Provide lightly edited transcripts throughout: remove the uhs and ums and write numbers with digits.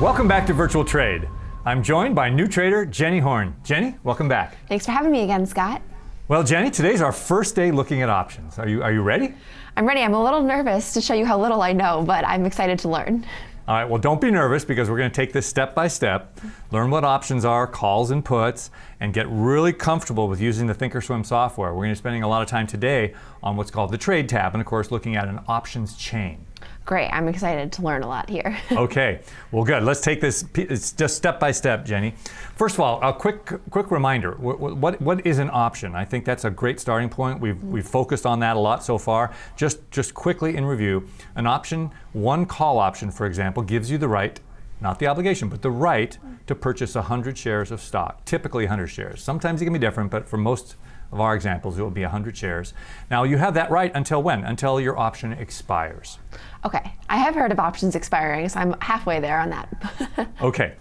Welcome back to Virtual Trade. I'm joined by new trader Jenny Horne. Jenny, welcome back. Thanks for having me again, Scott. Well, Jenny, today's our first day looking at options. Are you ready? I'm ready. I'm a little nervous to show you how little I know, but I'm excited to learn. All right, well, don't be nervous because we're going to take this step by step, learn what options are, calls and puts, and get really comfortable with using the Thinkorswim software. We're going to be spending a lot of time today on what's called the trade tab and, of course, looking at an options chain. Great. I'm excited to learn a lot here. Okay, well, good. Let's take this it's just step by step, Jenny. First of all, a quick reminder. What is an option? I think that's a great starting point. We've focused on that a lot so far. Just quickly in review, an option, one call option, for example, gives you the right, not the obligation, but the right to purchase 100 shares of stock, typically 100 shares. Sometimes it can be different, but for most of our examples, it will be 100 shares. Now, you have that right until when? Until your option expires. Okay, I have heard of options expiring, so I'm halfway there on that. Okay,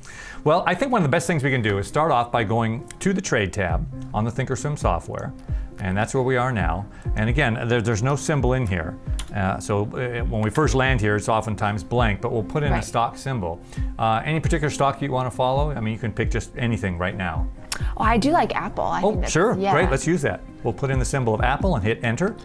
well, I think one of the best things we can do is start off by going to the Trade tab on the Thinkorswim software, and that's where we are now. And again, there's no symbol in here, so when we first land here, it's oftentimes blank, but we'll put in a stock symbol. Any particular stock you want to follow? I mean, you can pick just anything right now. Oh, I do like Apple. I think sure, yeah. Great, let's use that. We'll put in the symbol of Apple and hit enter.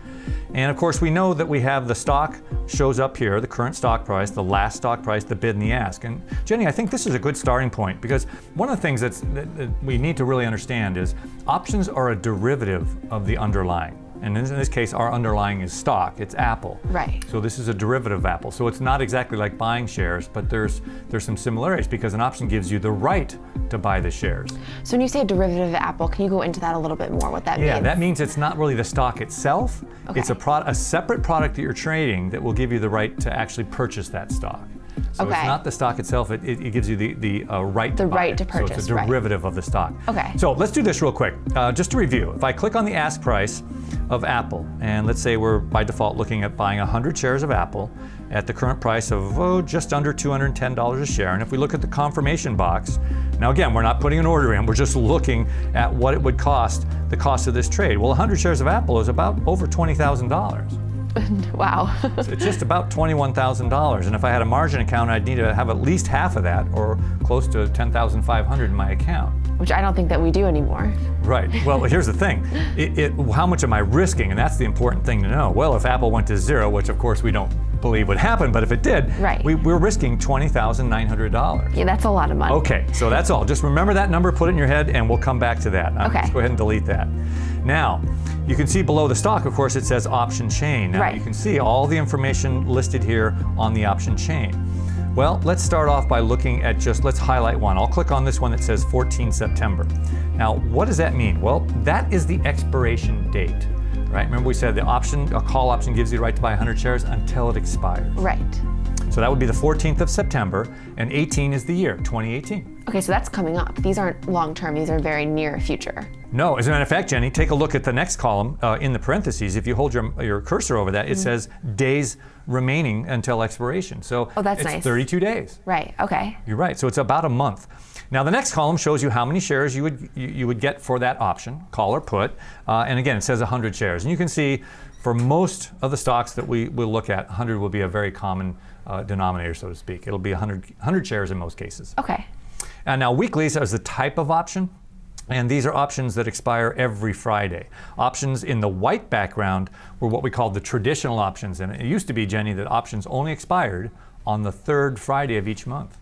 And of course, we know that we have the stock shows up here, the current stock price, the last stock price, the bid and the ask. And Jenny, I think this is a good starting point because one of the things that we need to really understand is options are a derivative of the underlying. And in this case, our underlying is stock, it's Apple. Right. So this is a derivative of Apple. So it's not exactly like buying shares, but there's some similarities because an option gives you the right to buy the shares. So when you say a derivative of Apple, can you go into that a little bit more, what that means? Yeah, that means it's not really the stock itself. Okay. It's a separate product that you're trading that will give you the right to actually purchase that stock. So it's not the stock itself, it gives you the right to buy. The right to purchase, so it's a derivative of the stock. Okay. So let's do this real quick. Just to review, if I click on the ask price of Apple, and let's say we're by default looking at buying 100 shares of Apple at the current price of just under $210 a share. And if we look at the confirmation box, now again, we're not putting an order in, we're just looking at what it would cost, the cost of this trade. Well, 100 shares of Apple is about over $20,000. Wow. It's just about $21,000, and if I had a margin account, I'd need to have at least half of that, or close to $10,500 in my account. Which I don't think that we do anymore. Right. Well, here's the thing. How much am I risking? And that's the important thing to know. Well, if Apple went to zero, which of course we don't believe would happen, but if it did, right. we're risking $20,900. Yeah, that's a lot of money. Okay, so that's all. Just remember that number, put it in your head, and we'll come back to that. Okay. Let's go ahead and delete that. Now, you can see below the stock, of course, it says option chain. Now, you can see all the information listed here on the option chain. Well, let's start off by looking at let's highlight one. I'll click on this one that says 14 September. Now, what does that mean? Well, that is the expiration date, right? Remember we said a call option gives you the right to buy 100 shares until it expires. Right. So that would be the 14th of September, and 18 is the year, 2018. Okay, so that's coming up. These aren't long-term, these are very near future. No, as a matter of fact, Jenny, take a look at the next column in the parentheses. If you hold your cursor over that, it says days remaining until expiration. So that's it's nice. 32 days. Right, okay. You're right, so it's about a month. Now the next column shows you how many shares you would get for that option, call or put, and again, it says 100 shares. And you can see for most of the stocks that we will look at, 100 will be a very common denominator, so to speak. It'll be 100 shares in most cases. Okay. And now weeklies is the type of option, and these are options that expire every Friday. Options in the white background were what we called the traditional options, and it used to be, Jenny, that options only expired on the third Friday of each month.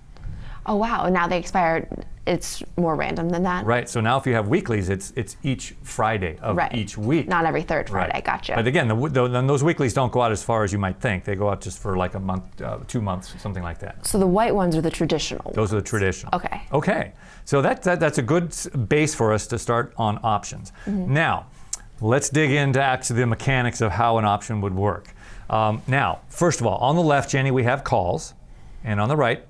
Oh wow, and now they expire, it's more random than that? Right, so now if you have weeklies, it's each Friday of each week. Not every third Friday, gotcha. But again, those weeklies don't go out as far as you might think. They go out just for like a month, 2 months, something like that. So the white ones are the traditional Those are the traditional. Okay. Okay, so that's a good base for us to start on options. Now, let's dig into actually the mechanics of how an option would work. Now, first of all, on the left, Jenny, we have calls, and on the right,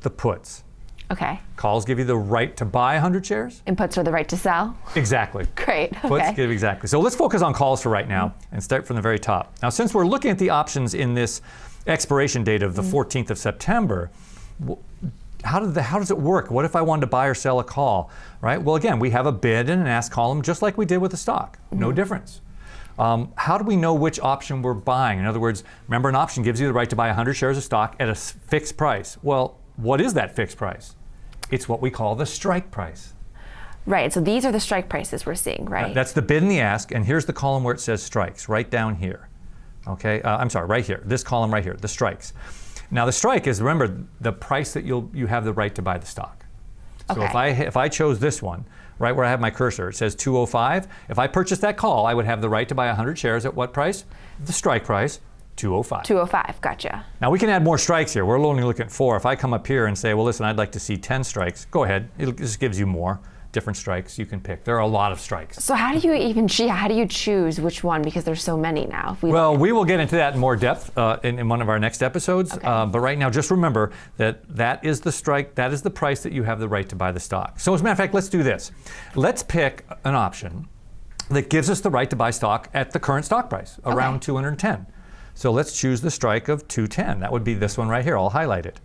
the puts. Okay. Calls give you the right to buy 100 shares. And puts are the right to sell? Exactly. Great, okay. Puts give exactly. So let's focus on calls for right now and start from the very top. Now, since we're looking at the options in this expiration date of the 14th of September, how does it work? What if I wanted to buy or sell a call, right? Well, again, we have a bid and an ask column just like we did with the stock. No difference. How do we know which option we're buying? In other words, remember, an option gives you the right to buy 100 shares of stock at a fixed price. Well, what is that fixed price? It's what we call the strike price. Right, so these are the strike prices we're seeing, right? That's the bid and the ask, and here's the column where it says strikes, right down here. Okay, I'm sorry, right here, this column right here, the strikes. Now the strike is, remember, the price that you have the right to buy the stock. So if I chose this one, right where I have my cursor, it says 205. If I purchased that call, I would have the right to buy 100 shares at what price? The strike price, 205. 205, gotcha. Now we can add more strikes here. We're only looking at 4. If I come up here and say, well, listen, I'd like to see 10 strikes, go ahead. It just gives you more different strikes you can pick. There are a lot of strikes. So how do you even how do you choose which one, because there's so many now? Well, we will get into that in more depth in one of our next episodes. Okay. But right now, just remember that is the strike, that is the price that you have the right to buy the stock. So as a matter of fact, let's do this. Let's pick an option that gives us the right to buy stock at the current stock price, around 210. So let's choose the strike of 210. That would be this one right here. I'll highlight it.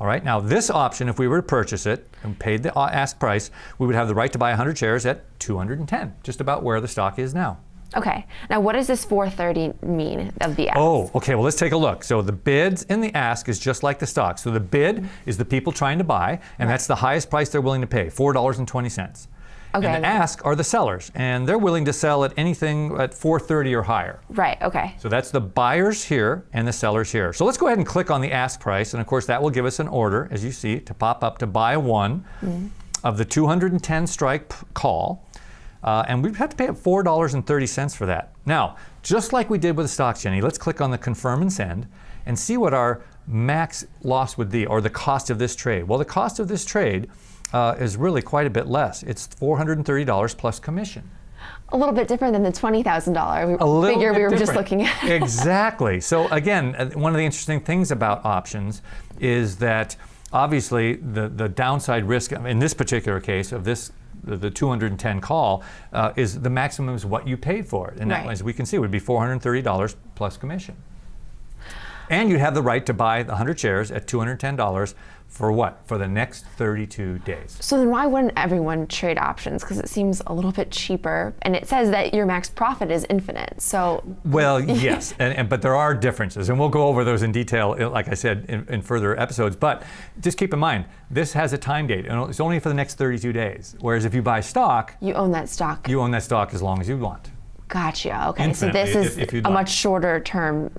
All right, now this option, if we were to purchase it and paid the ask price, we would have the right to buy 100 shares at 210, just about where the stock is now. Okay, now what does this 430 mean of the ask? Oh, okay, well let's take a look. So the bids and the ask is just like the stock. So the bid is the people trying to buy, and that's the highest price they're willing to pay, $4.20. Okay. And the ask are the sellers, and they're willing to sell at anything at 430 or higher. Right, okay. So that's the buyers here and the sellers here. So let's go ahead and click on the ask price, and of course that will give us an order, as you see, to pop up to buy one of the 210 strike call. And we'd have to pay $4.30 for that. Now, just like we did with the stocks, Jenny, let's click on the confirm and send and see what our max loss would be, or the cost of this trade. Well, the cost of this trade is really quite a bit less. It's $430 plus commission. A little bit different than the $20,000 figure we were just looking at. Exactly. So again, one of the interesting things about options is that obviously the downside risk in this particular case of this, the 210 call, is the maximum is what you paid for it. And that, as we can see, would be $430 plus commission. And you'd have the right to buy the 100 shares at $210 for what? For the next 32 days. So then why wouldn't everyone trade options? Because it seems a little bit cheaper, and it says that your max profit is infinite. So well, yes, but there are differences, and we'll go over those in detail, like I said, in further episodes. But just keep in mind, this has a time date, and it's only for the next 32 days. Whereas if you buy stock, you own that stock. You own that stock as long as you want. Gotcha. Okay, Infinitely, so this is a much shorter term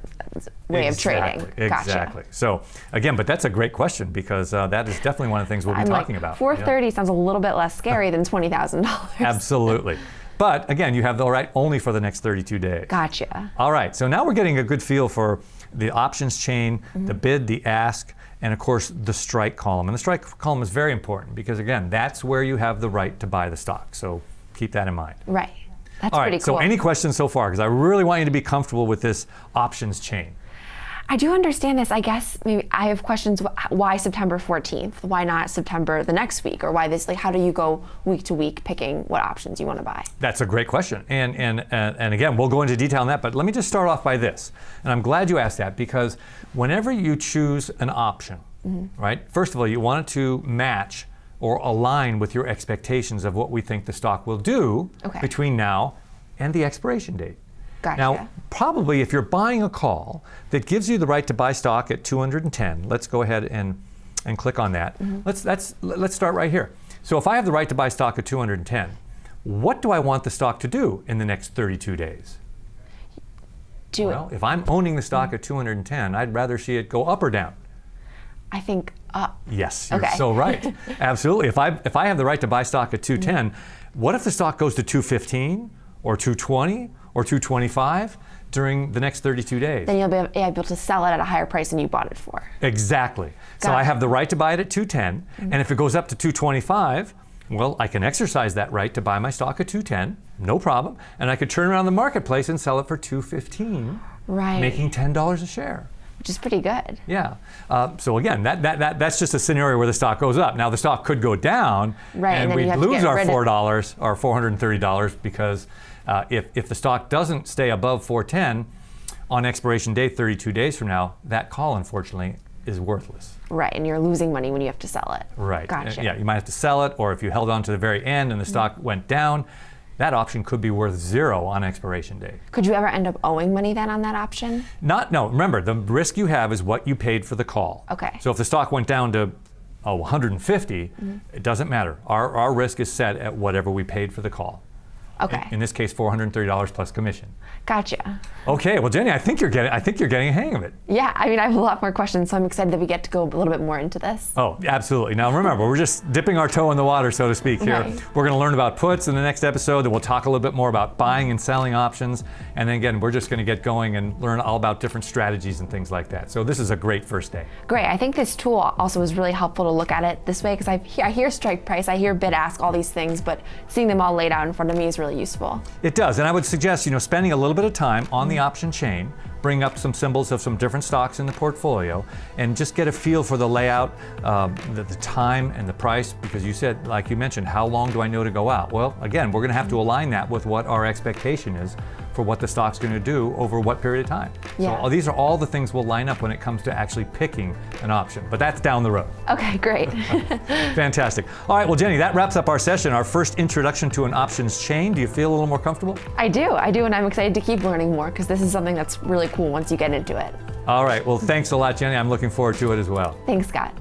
way of trading. Gotcha. Exactly. So again, but that's a great question, because that is definitely one of the things we'll be talking about. 430 sounds a little bit less scary than $20,000. Absolutely. But again, you have the right only for the next 32 days. Gotcha. All right, so now we're getting a good feel for the options chain, the bid, the ask, and of course the strike column. And the strike column is very important because again, that's where you have the right to buy the stock. So keep that in mind. Right. That's All right, pretty cool. so any questions so far? Because I really want you to be comfortable with this options chain. I do understand this. I guess maybe I have questions. Why September 14th? Why not September the next week? Or why this? Like, how do you go week to week picking what options you want to buy? That's a great question. And again, we'll go into detail on that. But let me just start off by this. And I'm glad you asked that, because whenever you choose an option, right? First of all, you want it to match or align with your expectations of what we think the stock will do between now and the expiration date. Gotcha. Now, probably if you're buying a call that gives you the right to buy stock at 210, let's go ahead and click on that. Let's start right here. So if I have the right to buy stock at 210, what do I want the stock to do in the next 32 days? Well, if I'm owning the stock at 210, I'd rather see it go up or down. I think up. Yes, you're so right. Absolutely. If I have the right to buy stock at 210, what if the stock goes to 215 or 220 or 225 during the next 32 days? Then you'll be able to sell it at a higher price than you bought it for. Exactly. So I have the right to buy it at 210, and if it goes up to 225, well, I can exercise that right to buy my stock at 210, no problem, and I could turn around the marketplace and sell it for 215, making $10 a share. Which is pretty good. Yeah. So again, that's just a scenario where the stock goes up. Now the stock could go down, and we'd lose our $4 or $430 because if the stock doesn't stay above 410 on expiration date 32 days from now, that call unfortunately is worthless. Right, and you're losing money when you have to sell it. Right. Gotcha. Yeah, you might have to sell it, or if you held on to the very end and the stock went down, that option could be worth 0 on expiration day. Could you ever end up owing money then on that option? No, remember, the risk you have is what you paid for the call. Okay. So if the stock went down to 150, it doesn't matter. Our risk is set at whatever we paid for the call. Okay. In this case, $430 plus commission. Gotcha. Okay, well, Jenny, I think you're getting a hang of it. Yeah, I mean, I have a lot more questions, so I'm excited that we get to go a little bit more into this. Oh, absolutely. Now remember, we're just dipping our toe in the water, so to speak, here. Right. We're going to learn about puts in the next episode, then we'll talk a little bit more about buying and selling options. And then again, we're just going to get going and learn all about different strategies and things like that. So this is a great first day. Great. I think this tool also is really helpful to look at it this way, because I hear strike price, I hear bid ask, all these things, but seeing them all laid out in front of me is really useful. It does, and I would suggest, spending a little bit of time on the option chain, bring up some symbols of some different stocks in the portfolio, and just get a feel for the layout, the time and the price, because you said, like you mentioned, how long do I know to go out? Well, again, we're going to have to align that with what our expectation is for what the stock's going to do over what period of time. Yeah. So these are all the things we'll line up when it comes to actually picking an option, but that's down the road. Okay, great. Fantastic. All right, well, Jenny, that wraps up our session, our first introduction to an options chain. Do you feel a little more comfortable? I do, and I'm excited to keep learning more, because this is something that's really cool once you get into it. All right, well, thanks a lot, Jenny. I'm looking forward to it as well. Thanks, Scott.